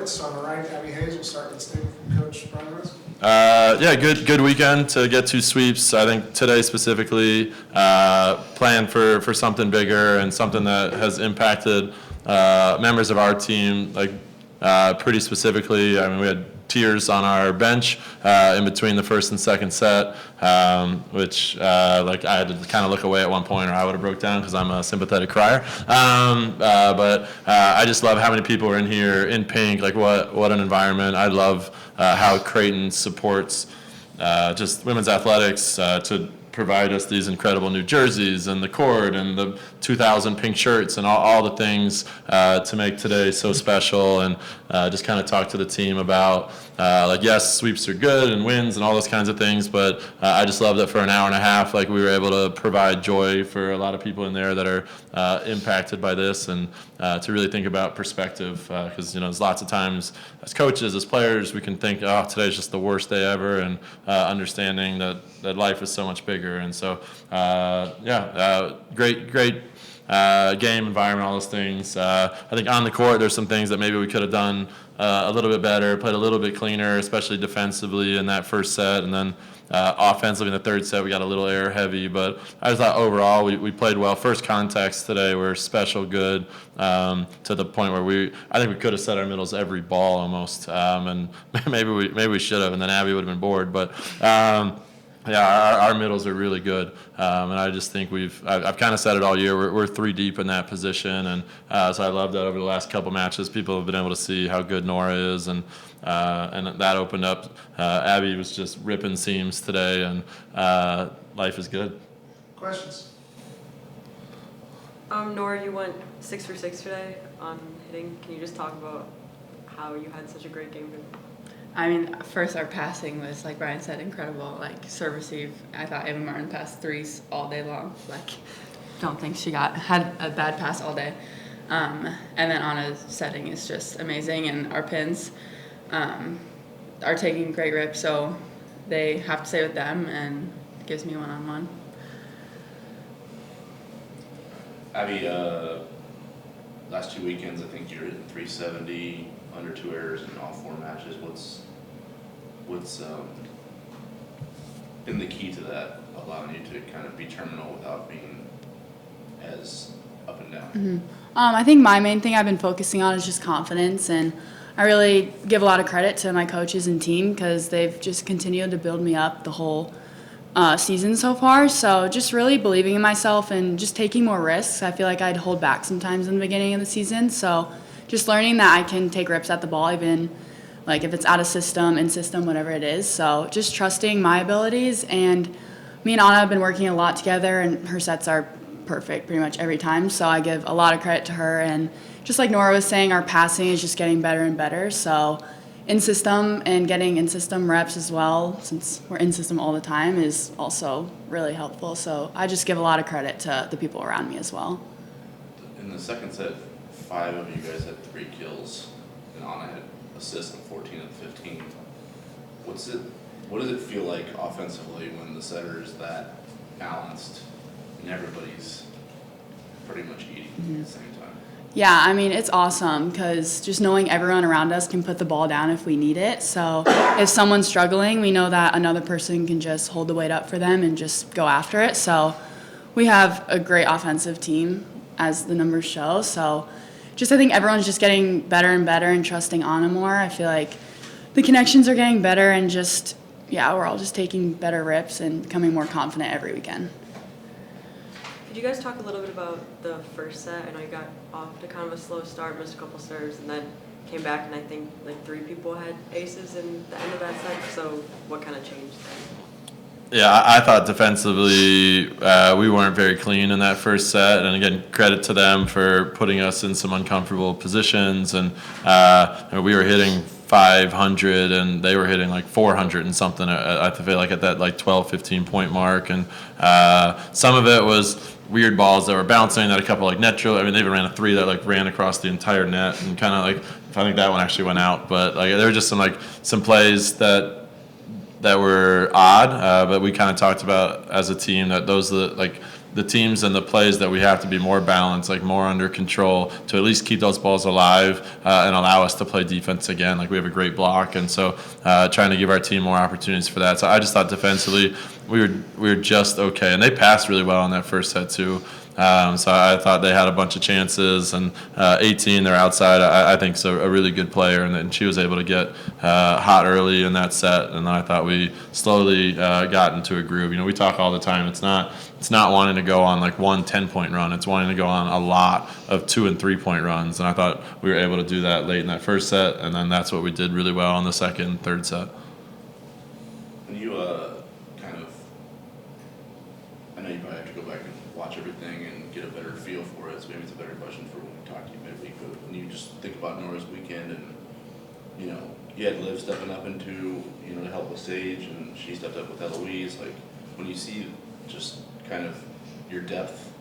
Wurtz. On the right, Abbey Hayes. We'll start with State Coach Brian Rose. Yeah, good weekend to get 2 sweeps. I think today specifically, plan for something bigger and something that has impacted members of our team, like pretty specifically. I mean, we had tears on our bench in between the first and second set, which like I had to kind of look away at one point, or I would have broke down because I'm a sympathetic crier. But I just love how many people are in here in pink. Like what an environment. I love how Creighton supports just women's athletics to provide us these incredible new jerseys and the court and the 2,000 pink shirts and all the things to make today so special, and just kind of talk to the team about like, yes, sweeps are good and wins and all those kinds of things, but I just love that for an hour and a half, like we were able to provide joy for a lot of people in there that are impacted by this, and to really think about perspective, because there's lots of times as coaches, as players, we can think, oh, today's just the worst day ever, and understanding that life is so much bigger. And so great game environment, all those things. I think on the court there's some things that maybe we could have done a little bit better, played a little bit cleaner, especially defensively in that first set, and then offensively in the third set we got a little air heavy, but I just thought overall we played well. First contacts today were special good, to the point where I think we could have set our middles every ball almost, and maybe we should have, and then Abby would have been bored, but our middles are really good, and I just think I've kind of said it all year, we're 3 deep in that position, and so I love that over the last couple matches people have been able to see how good Nora is, and that opened up. Abby was just ripping seams today, and life is good. Questions? Nora, you went 6 for 6 today on hitting. Can you just talk about how you had such a great game? I mean, first our passing was, like Brian said, incredible. Like serve receive, I thought Ava Martin passed threes all day long. Like, don't think she had a bad pass all day. And then Anna's setting is just amazing, and our pins are taking great rips, so they have to stay with them, and it gives me one-on-one. Abby, last 2 weekends, I think you're hitting 370, under 2 errors in all 4 matches. What's been the key to that, allowing you to kind of be terminal without being as up and down? Mm-hmm. I think my main thing I've been focusing on is just confidence, and I really give a lot of credit to my coaches and team because they've just continued to build me up the whole season so far. So just really believing in myself and just taking more risks. I feel like I'd hold back sometimes in the beginning of the season. So just learning that I can take rips at the ball, even like if it's out of system, in system, whatever it is. So just trusting my abilities. And me and Anna have been working a lot together, and her sets are perfect pretty much every time. So I give a lot of credit to her. And just like Nora was saying, our passing is just getting better and better. So in system and getting in system reps as well, since we're in system all the time, is also really helpful. So I just give a lot of credit to the people around me as well. In the second set, 5 of you guys had 3 kills, and Anna had assists on 14 of the 15. What does it feel like offensively when the setter is that balanced and everybody's pretty much eating at the same time? Yeah, I mean, it's awesome because just knowing everyone around us can put the ball down if we need it. So if someone's struggling, we know that another person can just hold the weight up for them and just go after it. So we have a great offensive team, as the numbers show. So just I think everyone's just getting better and better and trusting Anna more. I feel like the connections are getting better, and just, we're all just taking better rips and becoming more confident every weekend. Could you guys talk a little bit about the first set? I know you got off to kind of a slow start, missed a couple serves, and then came back, and I think like 3 people had aces in the end of that set. So what kind of changed then? Yeah, I thought defensively we weren't very clean in that first set, and again, credit to them for putting us in some uncomfortable positions, and we were hitting 500 and they were hitting like 400 and something. I feel like at that like 12-15 point mark, and some of it was weird balls that were bouncing, that a couple like net drill. I mean, they even ran a 3 that like ran across the entire net, and kind of like I think that one actually went out, but like there were just some plays that were odd, but we kind of talked about as a team that those like the teams and the plays that we have to be more balanced, like more under control, to at least keep those balls alive and allow us to play defense again. Like we have a great block, and so trying to give our team more opportunities for that. So I just thought defensively we were just okay, and they passed really well in that first set too. So I thought they had a bunch of chances, and 18, they're outside. I think is a really good player, and then she was able to get hot early in that set, and then I thought we slowly got into a groove. We talk all the time. It's not wanting to go on like one 10-point run. It's wanting to go on a lot of 2- and 3-point runs, and I thought we were able to do that late in that first set, and then that's what we did really well in the second and third set. When you I know you probably have to go back and watch everything and get a better feel for it, so maybe it's a better question for when we talk to you midweek, but when you just think about Nora's weekend and, you had Liv stepping up into, to help with Sage, and she stepped up with Eloise, like, when you see just kind of your depth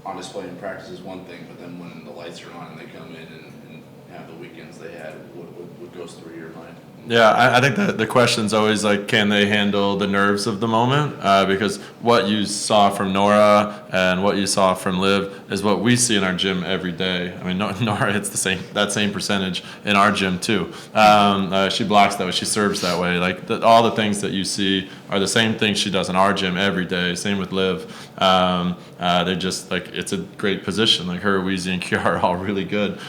on display in practice is one thing, but then when the lights are on and they come in and have the weekends they had, what goes through your mind? Yeah, I think that the question's always like, can they handle the nerves of the moment? Because what you saw from Nora and what you saw from Liv is what we see in our gym every day. I mean, Nora hits that same percentage in our gym too. She blocks that way, she serves that way. Like all the things that you see are the same things she does in our gym every day. Same with Liv. They're just like, it's a great position. Like her, Weezy, and Kiara are all really good.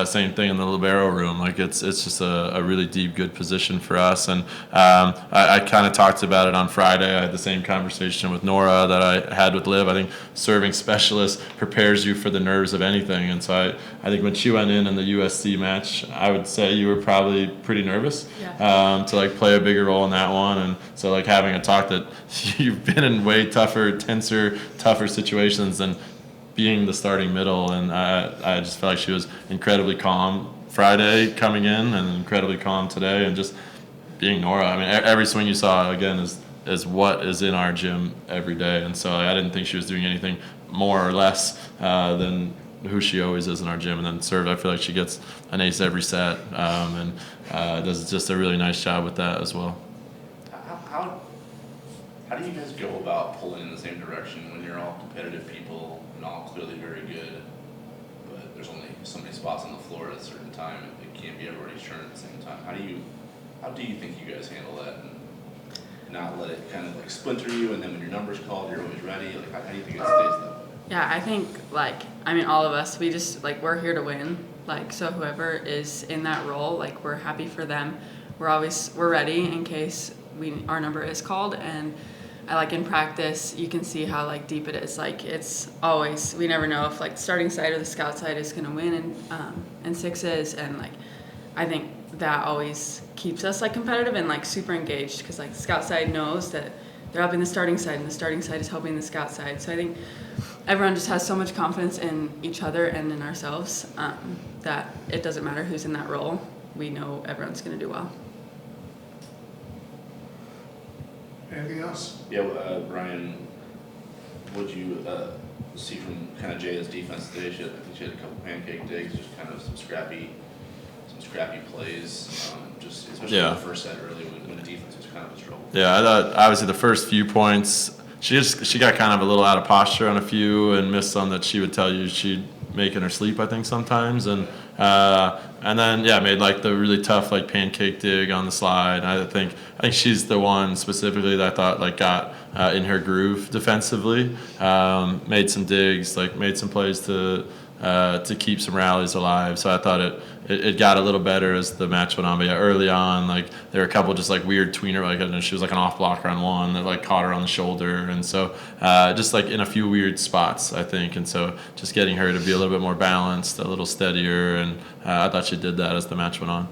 Same thing in the libero room. Like it's just a really deep, good position for us. And I kind of talked about it on Friday. I had the same conversation with Nora that I had with Liv. I think serving specialist prepares you for the nerves of anything. And so I think when she went in the USC match, I would say you were probably pretty nervous to like play a bigger role in that one. And so like having a talk that you've been in way tougher, tenser, tougher situations than being the starting middle. And I just felt like she was incredibly calm Friday coming in and incredibly calm today, and just being Nora. I mean, every swing you saw, again, is what is in our gym every day. And so I didn't think she was doing anything more or less than who she always is in our gym. And then serve, I feel like she gets an ace every set, and does just a really nice job with that as well. How do you guys go about pulling in the same direction when you're all competitive people and all clearly very good, but there's only so many spots on the floor at a certain time, and it can't be everybody's turn at the same time? How do you think you guys handle that and not let it kind of like splinter you, and then when your number's called, you're always ready? Like, how do you think it stays that way? Yeah, I think all of us, we just we're here to win. So whoever is in that role, we're happy for them. We're ready in case our number is called. And I in practice, you can see how deep it is. It's always, we never know if the starting side or the scout side is going to win in sixes, and I think that always keeps us competitive and super engaged, because the scout side knows that they're helping the starting side, and the starting side is helping the scout side. So I think everyone just has so much confidence in each other and in ourselves that it doesn't matter who's in that role. We know everyone's going to do well. Anything else? Yeah, Brian, what'd you see from kind of Jaya's defense today? I think she had a couple pancake digs, just kind of some scrappy plays, just especially in the first set early when the defense was kind of in trouble. Yeah, I thought obviously the first few points, she got kind of a little out of posture on a few and missed some that she would tell you she'd make in her sleep, I think, sometimes. And then made the really tough pancake dig on the slide. I think she's the one specifically that I thought got in her groove defensively. Made some digs, made some plays to keep some rallies alive. So I thought it got a little better as the match went on. But early on, there were a couple just weird tweener, she was an off blocker on one that caught her on the shoulder, and so just in a few weird spots, I think. And so just getting her to be a little bit more balanced, a little steadier, and I thought she did that as the match went on.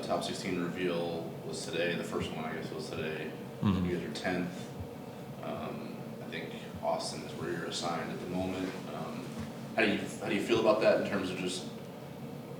Top 16 reveal was today. The first one, I guess, was today. Mm-hmm. You guys are 10th. I think Austin is where you're assigned at the moment. How do you feel about that in terms of just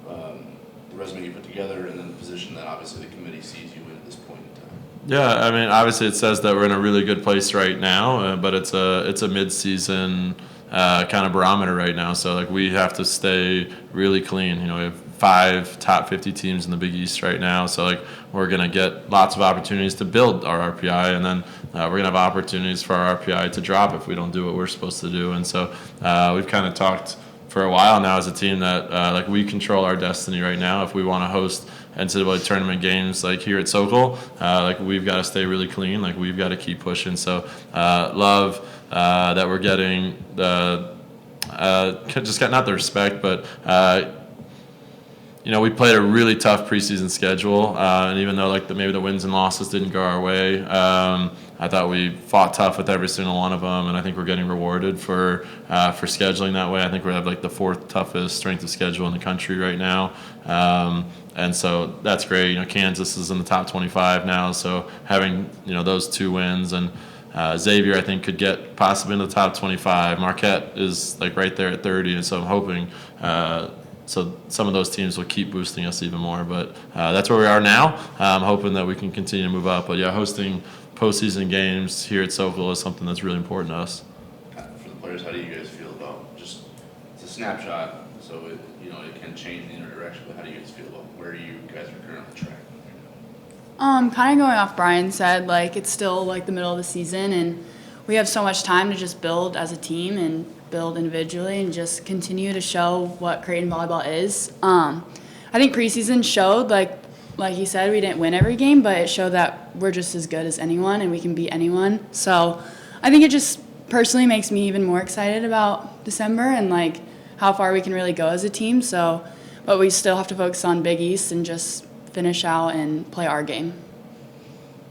the resume you put together, and then the position that obviously the committee sees you in at this point in time? Yeah, I mean, obviously it says that we're in a really good place right now, but it's a mid-season kind of barometer right now. So we have to stay really clean. We have 5 top 50 teams in the Big East right now. So like we're gonna get lots of opportunities to build our RPI, and then we're gonna have opportunities for our RPI to drop if we don't do what we're supposed to do. And so we've kind of talked for a while now as a team that like we control our destiny right now. If we want to host NCAA tournament games like here at Sokol, like we've got to stay really clean. Like we've got to keep pushing. So love that we're getting the just got not the respect, but we played a really tough preseason schedule, and even though like maybe the wins and losses didn't go our way, I thought we fought tough with every single one of them, and I think we're getting rewarded for scheduling that way. I think we have like the 4th toughest strength of schedule in the country right now, and so that's great. Kansas is in the top 25 now, so having those 2 wins, and Xavier I think could get possibly in the top 25. Marquette is like right there at 30, and so I'm hoping. So some of those teams will keep boosting us even more, but that's where we are now. I'm hoping that we can continue to move up. But yeah, hosting postseason games here at Sokol is something that's really important to us. For the players, how do you guys feel about just it's a snapshot, so it can change in either direction. But how do you guys feel about where you guys are currently tracking? Kind of going off Brian said, like it's still like the middle of the season, and we have so much time to just build as a team and build individually and just continue to show what Creighton Volleyball is. I think preseason showed, like you said, we didn't win every game, but it showed that we're just as good as anyone and we can beat anyone. So I think it just personally makes me even more excited about December and like how far we can really go as a team. So, but we still have to focus on Big East and just finish out and play our game.